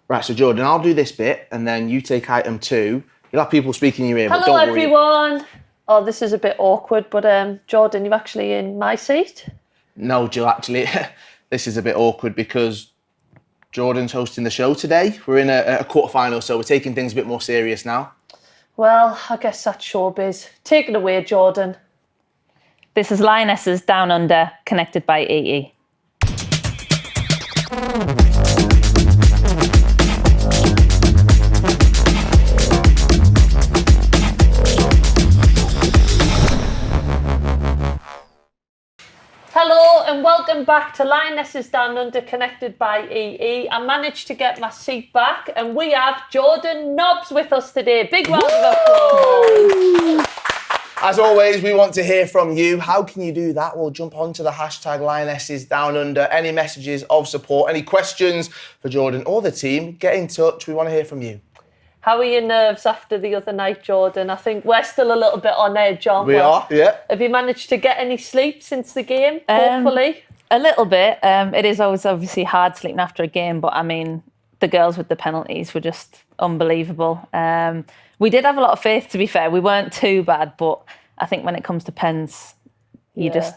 Right, so Jordan, I'll do this bit and then you take item 2. You'll have people speaking in your ear, but Hello, don't worry. everyone. Oh, this is a bit awkward, but Jordan, you're actually in my seat. No, Jill, actually, this is a bit awkward because Jordan's hosting the show today. We're in a quarterfinal, so we're taking things a bit more serious now. Well, I guess that's showbiz. Take it away, Jordan. This is Lionesses Down Under, connected by EE. Hello and welcome back to Lionesses Down Under, connected by EE. I managed to get my seat back and we have Jordan Nobbs with us today. Big round of applause. As always, we want to hear from you. How can you do that? Well, jump onto the hashtag Lionesses Down Under. Any messages of support, any questions for Jordan or the team, get in touch. We want to hear from you. How are your nerves after the other night, Jordan? I think we're still a little bit on edge, aren't we? We are, yeah. Have you managed to get any sleep since the game, hopefully? A little bit. It is always obviously hard sleeping after a game, but I mean, the girls with the penalties were just unbelievable. We did have a lot of faith, to be fair. We weren't too bad, but I think when it comes to pens,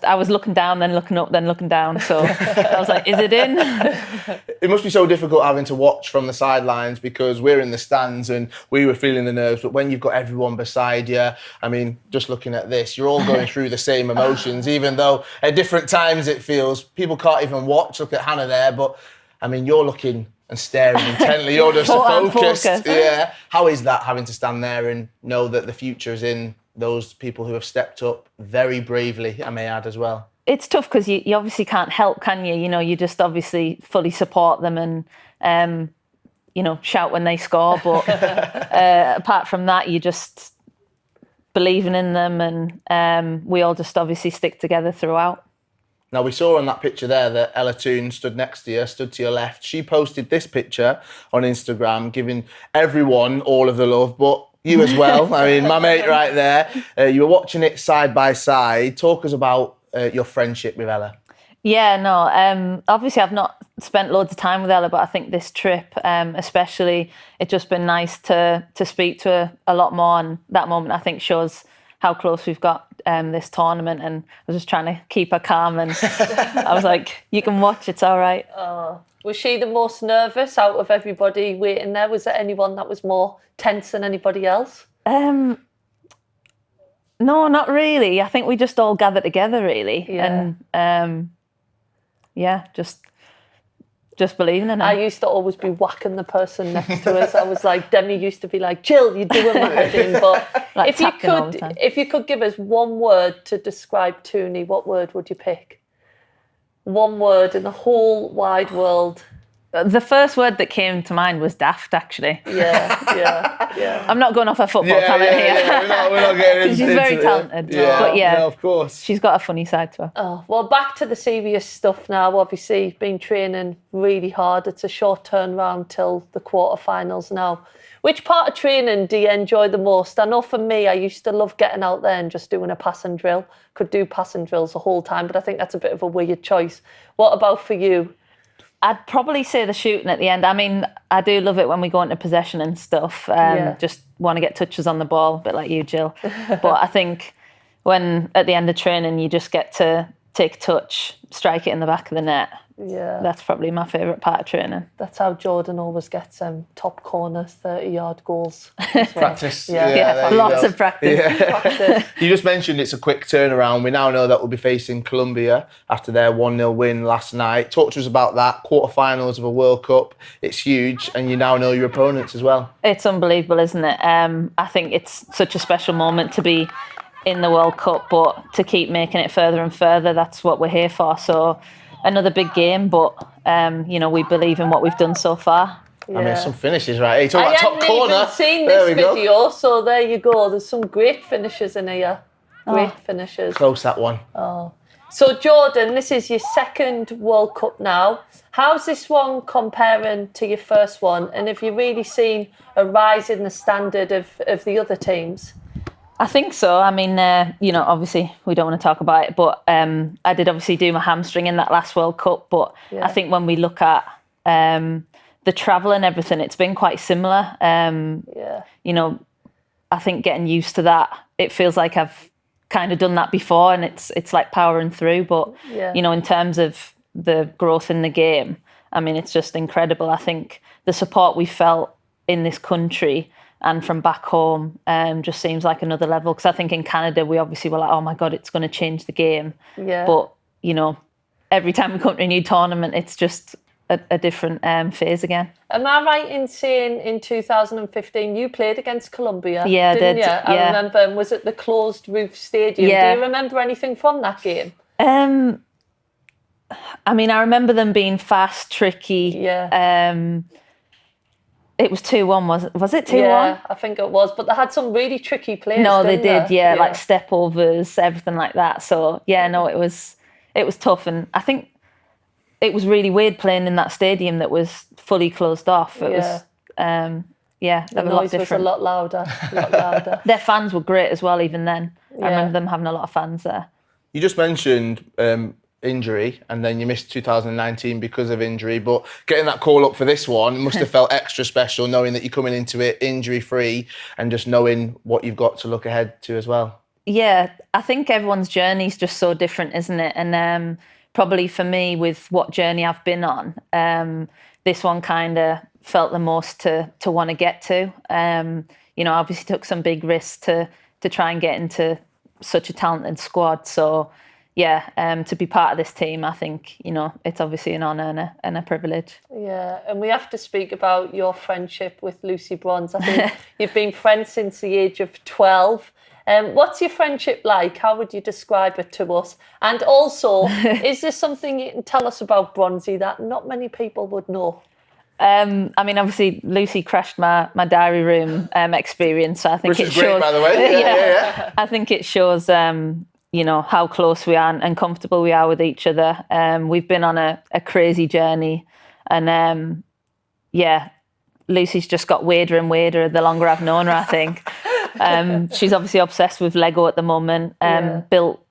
I was looking down, then looking up, then looking down. So I was like, is it in? It must be so difficult having to watch from the sidelines because we're in the stands and we were feeling the nerves. But when you've got everyone beside you, I mean, just looking at this, you're all going through the same emotions, even though at different times it feels people can't even watch. Look at Hannah there. But I mean, you're looking and staring intently. You're just focused. Yeah. How is that, having to stand there and know that the future is in those people who have stepped up very bravely, I may add as well? It's tough because you obviously can't help, can you? You know, you just obviously fully support them and, shout when they score. But apart from that, you just believing in them and we all just obviously stick together throughout. Now, we saw on that picture there that Ella Toon stood next to you, stood to your left. She posted this picture on Instagram, giving everyone all of the love, but you as well. I mean, my mate right there. You were watching it side by side. Talk us about your friendship with Ella. Yeah, no, obviously I've not spent loads of time with Ella, but I think this trip, especially, it's just been nice to speak to her a lot more. And that moment, I think, shows how close we've got this tournament. And I was just trying to keep her calm. And I was like, you can watch, it's all right. Was she the most nervous out of everybody waiting there? Was there anyone that was more tense than anybody else? No, not really. I think we just all gathered together, really. Yeah. And just believing in it. I used to always be whacking the person next to us. I was like, Demi used to be like, Jill, you're doing my head in. But like if you could give us one word to describe Tooney, what word would you pick? One word in the whole wide world. The first word that came to mind was daft, actually. Yeah. I'm not going off her football talent here. Yeah, we're not getting into she's very talented. Yeah, but yeah, no, of course. She's got a funny side to her. Oh, well, back to the serious stuff now. Obviously, been training really hard. It's a short turnaround till the quarterfinals now. Which part of training do you enjoy the most? I know for me, I used to love getting out there and just doing a passing drill. Could do passing drills the whole time, but I think that's a bit of a weird choice. What about for you? I'd probably say the shooting at the end. I mean, I do love it when we go into possession and stuff. Just want to get touches on the ball, a bit like you, Jill. But I think when at the end of training, you just get to take a touch, strike it in the back of the net. Yeah. That's probably my favourite part of training. That's how Jordan always gets top corners, 30-yard goals. Practice. Yeah, lots of practice. Yeah. Practice. You just mentioned it's a quick turnaround. We now know that we'll be facing Colombia after their 1-0 win last night. Talk to us about that. Quarterfinals of a World Cup. It's huge, and you now know your opponents as well. It's unbelievable, isn't it? I think it's such a special moment to be in the World Cup, but to keep making it further and further, that's what we're here for. So another big game, but we believe in what we've done so far. Yeah. I mean, some finishes, right? You talk about top corner. I haven't even seen this video, so there you go. There's some great finishes in here. Great finishes. Close, that one. Oh. So, Jordan, this is your second World Cup now. How's this one comparing to your first one? And have you really seen a rise in the standard of the other teams? I think so. I mean, obviously we don't want to talk about it, but I did obviously do my hamstring in that last World Cup. But I think when we look at the the travel and everything, it's been quite similar. You know, I think getting used to that, it feels like I've kind of done that before, and it's like powering through. But you know, in terms of the growth in the game, I mean, it's just incredible. I think the support we felt in this country and from back home just seems like another level. Because I think in Canada, we obviously were like, oh my God, it's going to change the game. Yeah. But, you know, every time we come to a new tournament, it's just a different phase again. Am I right in saying in 2015 you played against Colombia? Yeah, didn't I did. You? Yeah. I remember, and was it the closed roof stadium? Yeah. Do you remember anything from that game? I mean, I remember them being fast, tricky. Yeah. It was 2-1, was it 2-1? Yeah, I think it was. But they had some really tricky players. No, they didn't did. Yeah, like step overs, everything like that. So yeah, no, it was tough, and I think it was really weird playing in that stadium that was fully closed off. It was, the a lot noise different. was a lot louder. A lot louder. Their fans were great as well, even then. Yeah. I remember them having a lot of fans there. You just mentioned injury, and then you missed 2019 because of injury, but getting that call up for this one must have felt extra special, knowing that you're coming into it injury-free and just knowing what you've got to look ahead to as well. Yeah, I think everyone's journey is just so different, isn't it? And probably for me, with what journey I've been on, this one kind of felt the most to want to get to. You know, obviously took some big risks to try and get into such a talented squad. So yeah, to be part of this team, I think, you know, it's obviously an honour and a privilege. Yeah, and we have to speak about your friendship with Lucy Bronze. I think you've been friends since the age of 12. What's your friendship like? How would you describe it to us? And also, is there something you can tell us about Bronzy that not many people would know? I mean, obviously, Lucy crashed my diary room experience. So I think Which it is shows, great, by the way. Yeah. I think it shows, you know, how close we are and comfortable we are with each other. We've been on a crazy journey, and Lucy's just got weirder and weirder the longer I've known her, I think. She's obviously obsessed with Lego at the moment. Built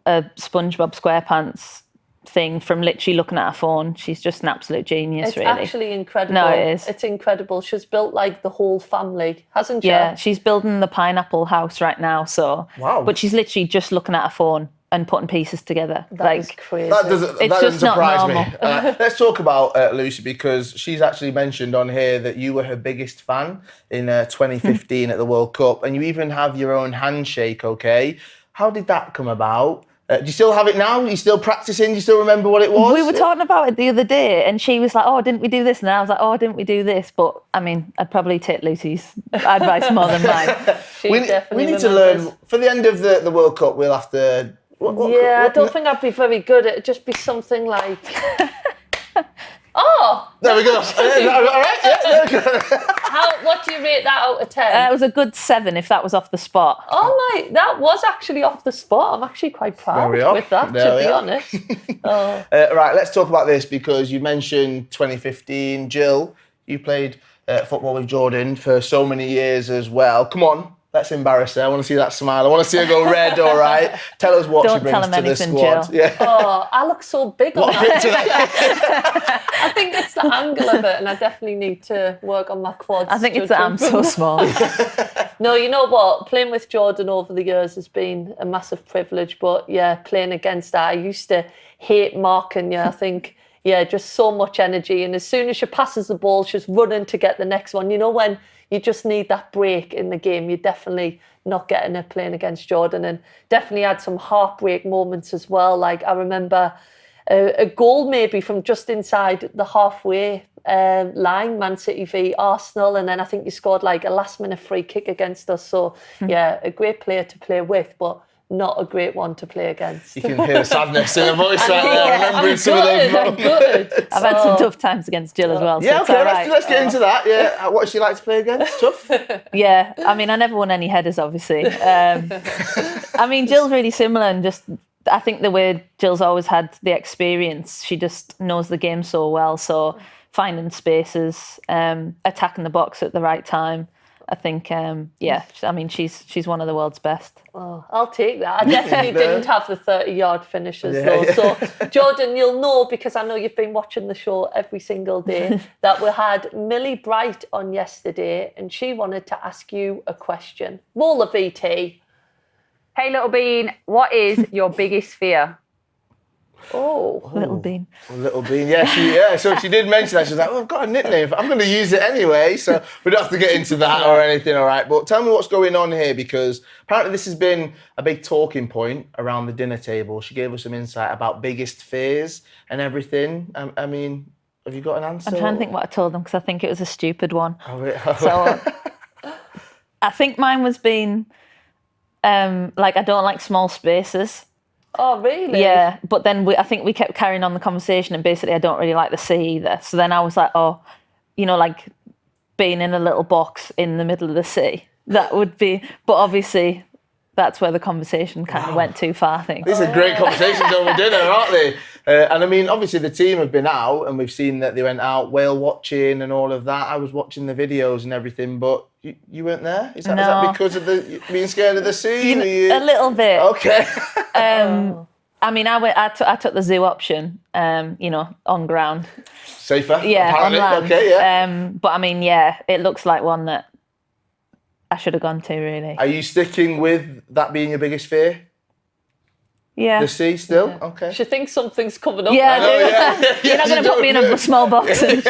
a SpongeBob SquarePants thing from literally looking at her phone. She's just an absolute genius, it's really. It's actually incredible. No, it is. It's incredible. She's built like the whole family, hasn't she? Yeah, she's building the pineapple house right now. So, wow. But she's literally just looking at her phone and putting pieces together. That is crazy. That doesn't just surprise me. not Let's talk about Lucy, because she's actually mentioned on here that you were her biggest fan in 2015 at the World Cup, and you even have your own handshake, okay? How did that come about? Do you still have it now? Are you still practicing? Do you still remember what it was? We were talking about it the other day, and she was like, oh, didn't we do this? And I was like, oh, didn't we do this? But, I mean, I'd probably take Lucy's advice more than mine. We need to learn. For the end of the World Cup, we'll have to... I don't think I'd be very good. It'd just be something like... Oh! There we go. All right? Yeah, there we go. What do you rate that out of 10? It was a good 7 if that was off the spot. Oh my, that was actually off the spot. I'm actually quite proud with that, to be honest. Right, let's talk about this, because you mentioned 2015. Jill, you played football with Jordan for so many years as well. Come on, let's embarrass her. I want to see that smile. I want to see her go red, all right? Tell us what she brings to the squad. Jill. Yeah. Oh, I look so big on What picture that. I think it's the angle of it, and I definitely need to work on my quads. I think it's that I'm so small. No, you know what? Playing with Jordan over the years has been a massive privilege. But yeah, playing against her, I used to hate marking you. I think, just so much energy. And as soon as she passes the ball, she's running to get the next one. You know, when you just need that break in the game, you're definitely not getting it playing against Jordan. And definitely had some heartbreak moments as well. Like, I remember a goal maybe from just inside the halfway line, Man City v Arsenal, and then I think you scored like a last minute free kick against us. So a great player to play with, but not a great one to play against. You can hear the sadness in her voice right there, remembering some of those moments. I've had some tough times against Jill as well. So Yeah, it's okay, all right. let's get into that. Yeah, what does she like to play against? Tough? Yeah, I mean, I never won any headers, obviously. I mean, Jill's really similar, and just I think the way Jill's always had the experience, she just knows the game so well. So finding spaces, attacking the box at the right time. I think, she's one of the world's best. Oh, I'll take that. I definitely didn't have the 30-yard finishers though. Yeah. So, Jordan, you'll know, because I know you've been watching the show every single day, that we had Millie Bright on yesterday, and she wanted to ask you a question. Roll the VT. Hey, Little Bean, what is your biggest fear? Oh, Little Bean. Little Bean, yeah. So she did mention that. She was like, I've got a nickname. I'm going to use it anyway. So we don't have to get into that or anything, all right? But tell me what's going on here, because apparently this has been a big talking point around the dinner table. She gave us some insight about biggest fears and everything. I mean, have you got an answer? I'm trying to think what I told them, because I think it was a stupid one. Oh. So I think mine was being, I don't like small spaces. oh, really? Yeah, but then I think we kept carrying on the conversation, and basically I don't really like the sea either. So then I was like, like being in a little box in the middle of the sea. That would be, but obviously that's where the conversation kind of went too far, I think. These are great conversations over dinner, aren't they? And I mean, obviously the team have been out, and we've seen that they went out whale watching and all of that. I was watching the videos and everything, but you weren't there? Is that because of the being scared of the sea? A little bit. Okay. I mean, I took the zoo option, on ground. Safer, Yeah, apparently. on land. Okay, yeah. But I mean, yeah, it looks like one that I should have gone to, really. Are you sticking with that being your biggest fear? Yeah. The sea still? Okay. She thinks something's coming up. Yeah, now. You're not going to put me in a small box and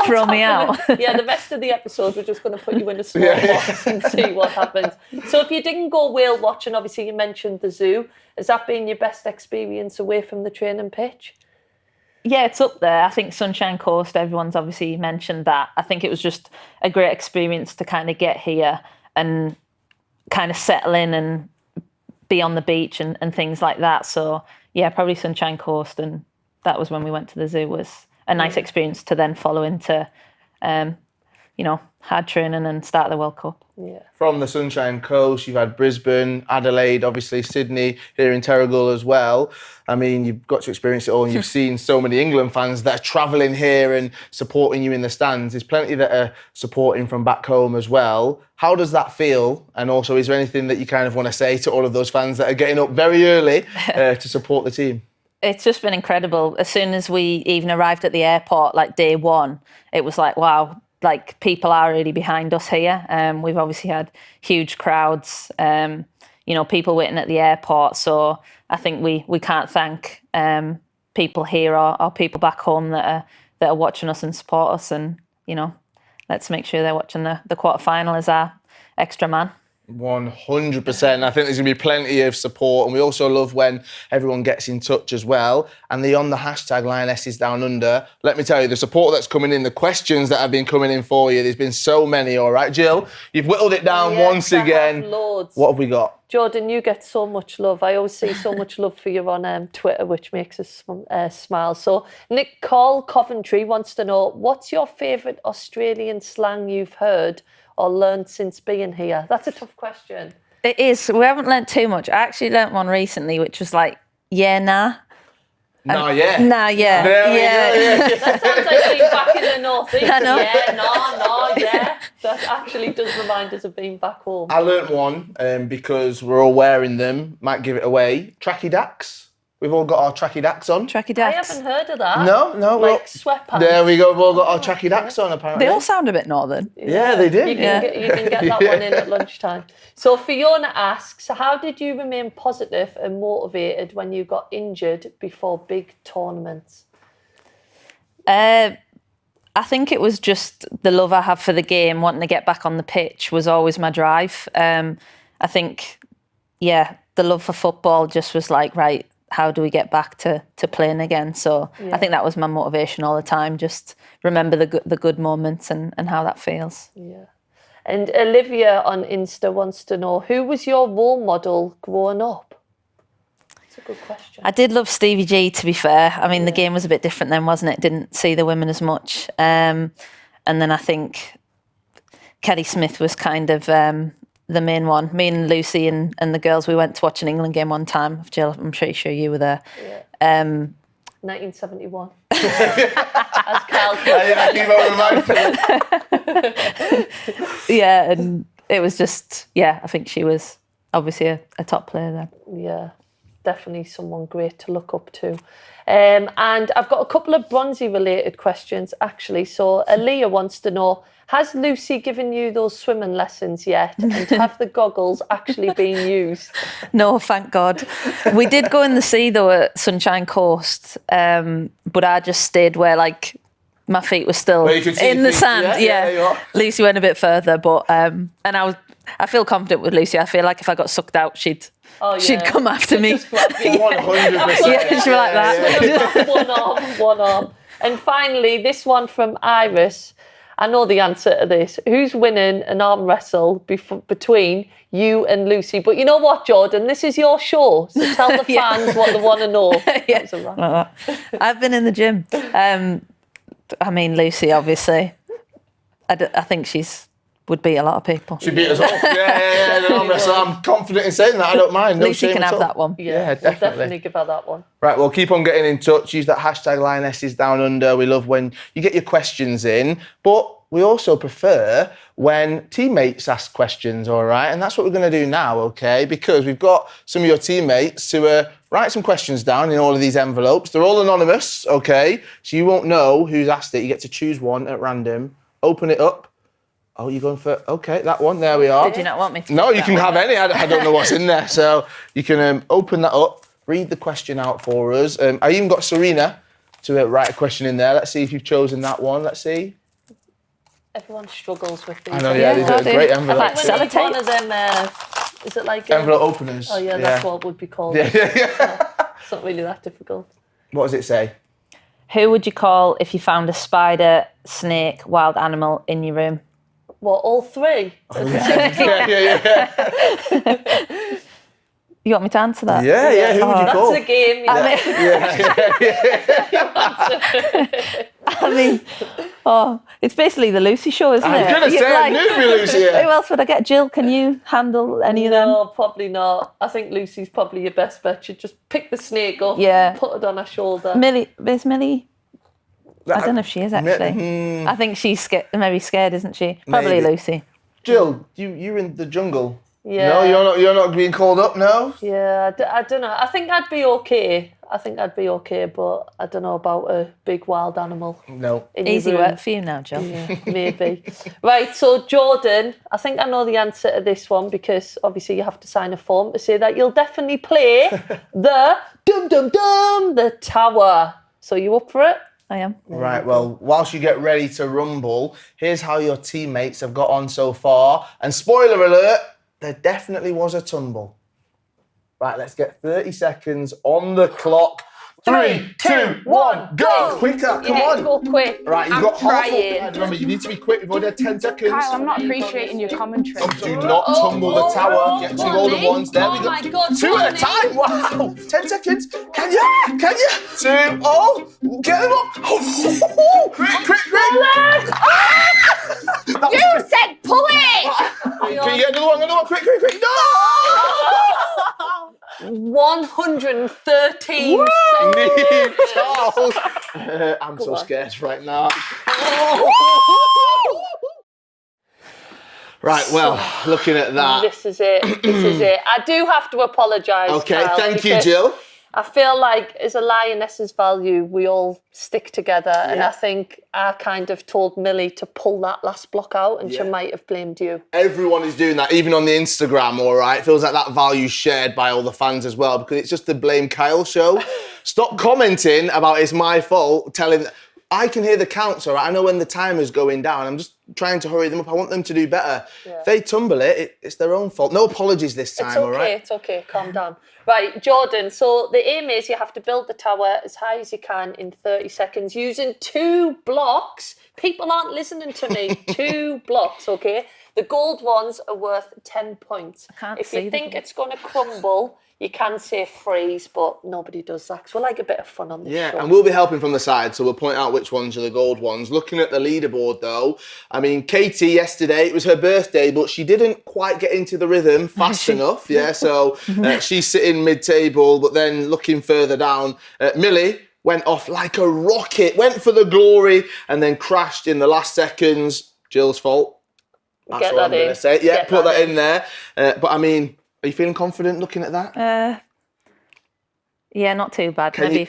throw me out. Yeah, the rest of the episode, we're just going to put you in a small box and see what happens. So if you didn't go whale watching, obviously you mentioned the zoo. Has that been your best experience away from the training pitch? Yeah, it's up there. I think Sunshine Coast, everyone's obviously mentioned that. I think it was just a great experience to kind of get here and kind of settle in and be on the beach and things like that. So yeah, probably Sunshine Coast, and that was when we went to the zoo. Was a nice experience to then follow into hard training and start the World Cup. Yeah. From the Sunshine Coast, you've had Brisbane, Adelaide, obviously Sydney, here in Terrigal as well. I mean, you've got to experience it all, and you've seen so many England fans that are travelling here and supporting you in the stands. There's plenty that are supporting from back home as well. How does that feel? And also, is there anything that you kind of want to say to all of those fans that are getting up very early to support the team? It's just been incredible. As soon as we even arrived at the airport, like day one, it was like, wow, like people are really behind us here. We've obviously had huge crowds, people waiting at the airport. So I think we can't thank people here or people back home that are watching us and support us. And, let's make sure they're watching the quarterfinal as our extra man. 100%. I think there's going to be plenty of support, and we also love when everyone gets in touch as well. And on the hashtag Lionesses Down Under, let me tell you, the support that's coming in, the questions that have been coming in for you, there's been so many, all right? Jill, you've whittled it down once again. Loads. What have we got? Jordan, you get so much love. I always see so much love for you on Twitter, which makes us smile. So Nick Cole Coventry wants to know, what's your favourite Australian slang you've heard or learned since being here? That's a tough question. It is. We haven't learnt too much. I actually learnt one recently, which was like, yeah, nah. Nah, yeah. Nah, yeah. That sounds like being back in the northeast. Yeah, no, yeah. That actually does remind us of being back home. I learnt one because we're all wearing them. Might give it away. Tracky dacks. We've all got our tracky dacks on. Tracky I dacks. haven't heard of that. No. Like sweatpants. There we go. We've all got our tracky dacks on, apparently. They all sound a bit northern. Yeah, they do. You can get that one in at lunchtime. So Fiona asks, how did you remain positive and motivated when you got injured before big tournaments? I think it was just the love I have for the game, wanting to get back on the pitch was always my drive. I think, the love for football just was like, right, how do we get back to playing again? So I think that was my motivation all the time. Just remember the good moments and how that feels. Yeah. And Olivia on Insta wants to know, who was your role model growing up? That's a good question. I did love Stevie G, to be fair. I mean, the game was a bit different then, wasn't it? Didn't see the women as much. And then I think Kelly Smith was kind of the main one. Me and Lucy and the girls, we went to watch an England game one time. Jill, I'm pretty sure you were there. Yeah. 1971. As Carl Yeah, and it was just, I think she was obviously a top player then. Yeah, definitely someone great to look up to. And I've got a couple of bronzy related questions actually. So Aaliyah wants to know, has Lucy given you those swimming lessons yet? And have the goggles actually been used? No, thank God. We did go in the sea though at Sunshine Coast, but I just stayed where like my feet were still in the sand. Yeah. Lucy went a bit further, but and I feel confident with Lucy. I feel like if I got sucked out, she'd come after me. 100%. Yeah, she'd be like that. One arm. And finally, this one from Iris. I know the answer to this. Who's winning an arm wrestle between you and Lucy? But you know what, Jordan? This is your show. So tell the fans what they want to know. I've been in the gym. I mean, Lucy, obviously. I think would beat a lot of people. She'd beat us all. I'm confident in saying that. I don't mind. No Lucy shame can at have all. that one. Yeah, definitely give her that one. Right, well, keep on getting in touch. Use that hashtag Lionesses Down Under. We love when you get your questions in, but we also prefer when teammates ask questions, all right? And that's what we're going to do now, okay? Because we've got some of your teammates to write some questions down in all of these envelopes. They're all anonymous, okay? So you won't know who's asked it. You get to choose one at random, open it up. Oh, you're going for, okay, that one, there we are. Did you not want me to? No, you can have any. I don't know what's in there. So you can open that up, read the question out for us. I even got Serena to write a question in there. Let's see if you've chosen that one. Let's see. Everyone struggles with these. I know, yeah, these are great envelopes. One of them, is it like... envelope openers. Oh, yeah, that's what it would be called. Yeah. It's not really that difficult. What does it say? Who would you call if you found a spider, snake, wild animal in your room? What, all three? Yeah. You want me to answer that? Yeah, who would you call? That's the game, I mean, it's basically the Lucy show, isn't it? I was going to say, I knew it'd be Lucy. Who else would I get? Jill, can you handle any of them? No, probably not. I think Lucy's probably your best bet. She'd just pick the snake up, put it on her shoulder. Is Millie? I don't know if she is actually. I think she's maybe scared, isn't she? Probably maybe. Lucy. Jill, you're in the jungle. Yeah. No, you're not being called up, no? Yeah, I don't know. I think I'd be okay. But I don't know about a big wild animal. No. Easy work for you now, Jill. Yeah, maybe. Right, so Jordan, I think I know the answer to this one because obviously you have to sign a form to say that you'll definitely play the the tower. So you up for it? I am. Right, well, whilst you get ready to rumble, here's how your teammates have got on so far. And spoiler alert, there definitely was a tumble. Right, let's get 30 seconds on the clock. 3, 2, 1, go! Quicker, come on. Go quick. Right, you've got trying. half. Remember, you need to be quick. We've only had 10 seconds. Kyle, I'm not appreciating your commentary. Do not tumble the tower. Get to all the ones. There we go. My God, 2 at a time. Wow. 10 seconds. Can you? 2, get them up. Quick. You said pull it! Can you get another one? Quick. No! 113 Charles. I'm so scared right now. Right, well, looking at that. This is it. I do have to apologise. Okay, Kyle, thank you, Jill. I feel like as a Lionesses value, we all stick together. Yeah. And I think I kind of told Millie to pull that last block out and she might have blamed you. Everyone is doing that, even on the Instagram, all right? It feels like that value's shared by all the fans as well because it's just the Blame Kyle show. Stop commenting about it's my fault, telling... I can hear the counts, all right? I know when the timer's going down. I'm just trying to hurry them up. I want them to do better. Yeah. If they tumble it's their own fault. No apologies this time, all right? It's okay. Calm down. Right, Jordan, so the aim is you have to build the tower as high as you can in 30 seconds using 2 blocks. People aren't listening to me. 2 blocks, okay? The gold ones are worth 10 points. If you think it's going to crumble... You can say freeze, but nobody does that because we like a bit of fun on this show. Yeah, and we'll be helping from the side, so we'll point out which ones are the gold ones. Looking at the leaderboard, though, I mean, Katie yesterday, it was her birthday, but she didn't quite get into the rhythm fast enough, so she's sitting mid-table, but then looking further down, Millie, went off like a rocket, went for the glory, and then crashed in the last seconds. Jill's fault. That's Get what I'm that going in. to say. Yeah, Get put that that in there. But I mean, are you feeling confident looking at that? Yeah, not too bad. Can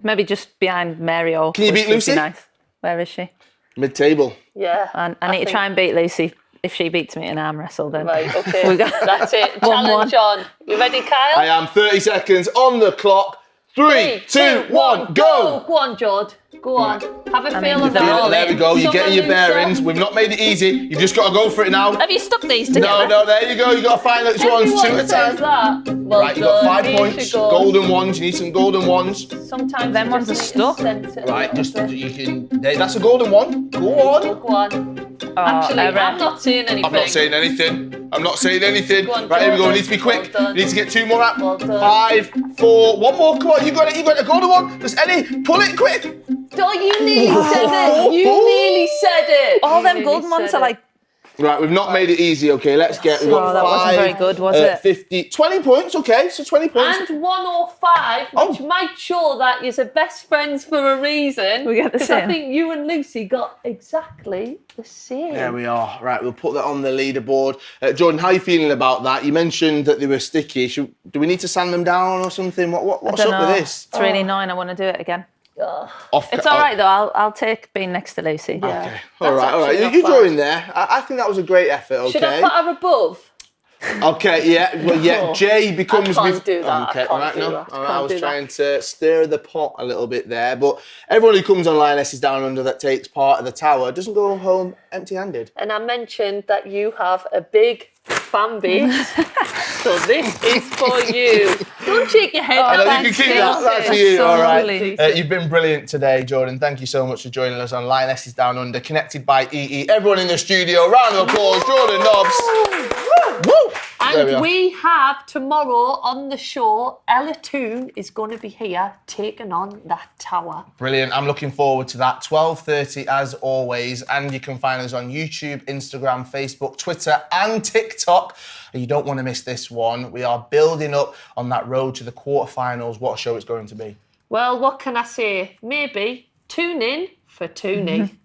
Maybe just behind Mary or. Can you beat Lucy? Nice. Where is she? Mid-table. Yeah. And I need to try and beat Lucy. If she beats me in arm wrestle, then Right, okay. That's it. Challenge on. You ready, Kyle? I am. 30 seconds on the clock. 3, 2, 1, go! Go on, Jord. Go on. Have a feel of There we go. You're Summer getting your Looser. bearings. We've not made it easy. You've just got to go for it now. Have you stuck these together? No, there you go. You've got to find which ones. 2 at a time. That. Well Right, you got 5 done. points. Golden ones. You need some golden ones. Sometimes Them ones are stuck. Right, just you can. That's a golden one. Go on. Go on. Actually, I'm not saying anything. I'm not saying anything. I'm not saying anything. Go on, Right, here we go. We Jordan. need to be quick. Well done. We need to get 2 more up. Well done. 5, 4, 1 more. Come on, you got it. You got it. Golden one. Just any. Pull it quick. Oh, you nearly said it. You nearly said it. All You them nearly golden ones said are like. Right, we've not made it easy. Okay, let's get. We've got that 5. wasn't very good, was it? 50, 20 points. Okay, so 20 points. And 105, which might show that you're best friends for a reason. We get the Because I same. think you and Lucy got exactly the same. There we are. Right, we'll put that on the leaderboard. Jordan, how are you feeling about that? You mentioned that they were sticky. Do we need to sand them down or something? What's up with this? It's really annoying. I want to do it again. It's Oh, all right though. I'll take being next to Lucy. Yeah. Okay. All right. actually not You're bad. drawing there. I think that was a great effort. Okay. Should I put her above? Okay. Yeah. Well, yeah. Oh, Jay becomes. I can't do that. Okay. I All can't right. do No. that. All right. I Can't was do trying to stir the pot a little bit there, but everyone who comes on Lionesses Down Under that takes part of the tower doesn't go home empty-handed. And I mentioned that you have a big fan base. So this is for you. Don't shake your head. I know That's you can keep that. decent. That's for you. So All right. lovely. You've been brilliant today, Jordan. Thank you so much for joining us on Lionesses Down Under, connected by EE. Everyone in the studio, round of applause, Jordan Nobbs. Woo! There we And are. we have tomorrow on the show, Ella Toon is going to be here taking on that tower. Brilliant. I'm looking forward to that. 12:30 as always. And you can find us on YouTube, Instagram, Facebook, Twitter and TikTok. And you don't want to miss this one. We are building up on that road to the quarterfinals. What a show it's going to be. Well, what can I say? Maybe tune in for tuning.